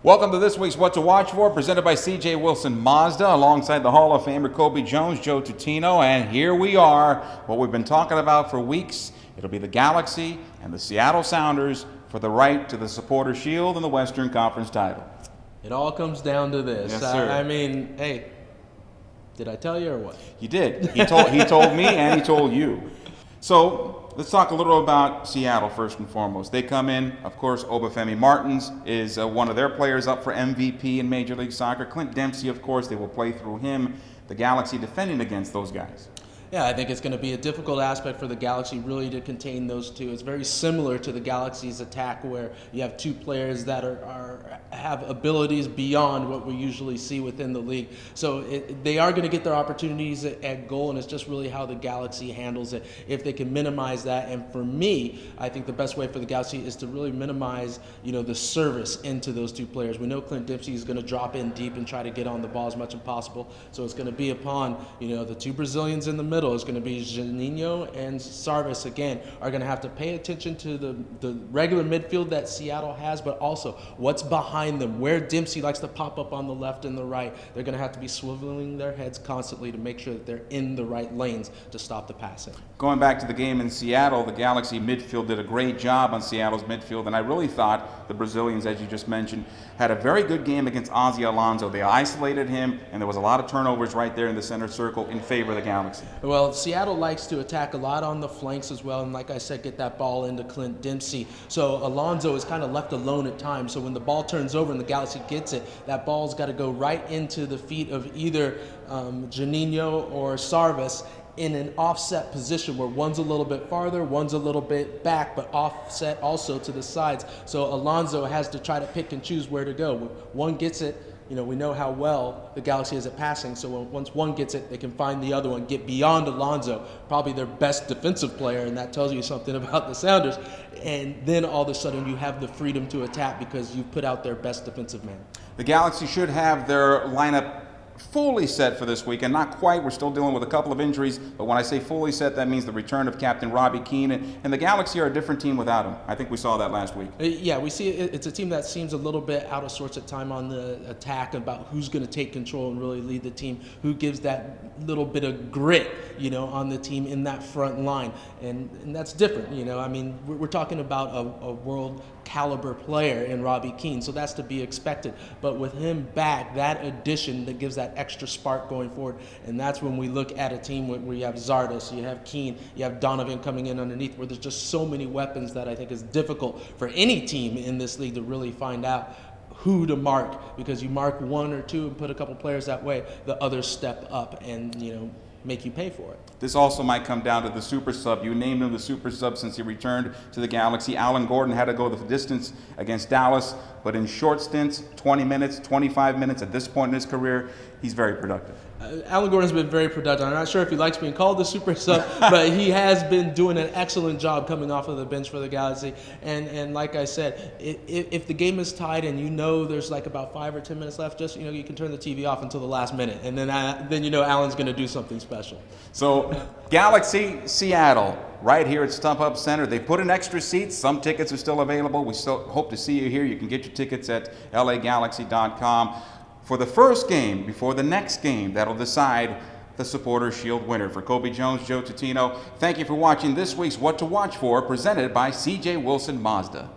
Welcome to this week's What to Watch For, presented by C.J. Wilson Mazda, alongside the Hall of Famer Kobe Jones, Joe Tutino, and here we are, what we've been talking about for weeks. It'll be the Galaxy and the Seattle Sounders for the right to the Supporter Shield and the Western Conference title. It all comes down to this. Yes, sir. I mean, hey, did I tell you or what? You did. He told me and he told you. So let's talk a little about Seattle first and foremost. They come in, of course, Obafemi Martins is one of their players up for MVP in Major League Soccer. Clint Dempsey, of course, they will play through him. The Galaxy defending against those guys. Yeah, I think it's going to be a difficult aspect for the Galaxy really to contain those two. It's very similar to the Galaxy's attack where you have two players that have abilities beyond what we usually see within the league. So they are going to get their opportunities at goal, and it's just really how the Galaxy handles it. If they can minimize that, and for me, I think the best way for the Galaxy is to really minimize, the service into those two players. We know Clint Dempsey is going to drop in deep and try to get on the ball as much as possible. So it's going to be upon, the two Brazilians in the middle. Is going to be Juninho and Sarvis, again, are going to have to pay attention to the regular midfield that Seattle has, but also what's behind them, where Dempsey likes to pop up on the left and the right. They're going to have to be swiveling their heads constantly to make sure that they're in the right lanes to stop the passing. Going back to the game in Seattle, the Galaxy midfield did a great job on Seattle's midfield, and I really thought the Brazilians, as you just mentioned, had a very good game against Ozzy Alonso. They isolated him, and there was a lot of turnovers right there in the center circle in favor of the Galaxy. Well, Seattle likes to attack a lot on the flanks as well, and like I said, get that ball into Clint Dempsey. So Alonso is kind of left alone at times. So when the ball turns over and the Galaxy gets it, that ball's got to go right into the feet of either Juninho or Sarvis in an offset position where one's a little bit farther, one's a little bit back, but offset also to the sides. So Alonso has to try to pick and choose where to go. When one gets it, we know how well the Galaxy is at passing, so once one gets it, they can find the other one, get beyond Alonso, probably their best defensive player, and that tells you something about the Sounders. And then all of a sudden you have the freedom to attack because you've put out their best defensive man. The Galaxy should have their lineup fully set for this weekend. Not quite. We're still dealing with a couple of injuries, but when I say fully set, that means the return of Captain Robbie Keane, and the Galaxy are a different team without him. I think we saw that last week. Yeah, we see it's a team that seems a little bit out of sorts at time on the attack about who's going to take control and really lead the team, who gives that little bit of grit, on the team in that front line, and that's different. I mean, we're talking about a world caliber player in Robbie Keane, so that's to be expected. But with him back, that addition that gives that extra spark going forward, and that's when we look at a team where you have Zardes, you have Keane, you have Donovan coming in underneath, where there's just so many weapons that I think is difficult for any team in this league to really find out who to mark, because you mark one or two and put a couple players that way, the others step up and make you pay for it. This also might come down to the super sub. You named him the super sub since he returned to the Galaxy. Alan Gordon had to go the distance against Dallas, but in short stints, 20 minutes, 25 minutes, at this point in his career, he's very productive. Alan Gordon's been very productive. I'm not sure if he likes being called the super sub, but he has been doing an excellent job coming off of the bench for the Galaxy. And like I said, if the game is tied and there's like about 5 or 10 minutes left, just you can turn the TV off until the last minute, and then Alan's going to do something special. So Galaxy, Seattle, right here at StubHub Center. They put in extra seats. Some tickets are still available. We still hope to see you here. You can get your tickets at lagalaxy.com. For the first game, before the next game, that'll decide the Supporter Shield winner. For Kobe Jones, Joe Tutino, thank you for watching this week's What to Watch For, presented by C.J. Wilson Mazda.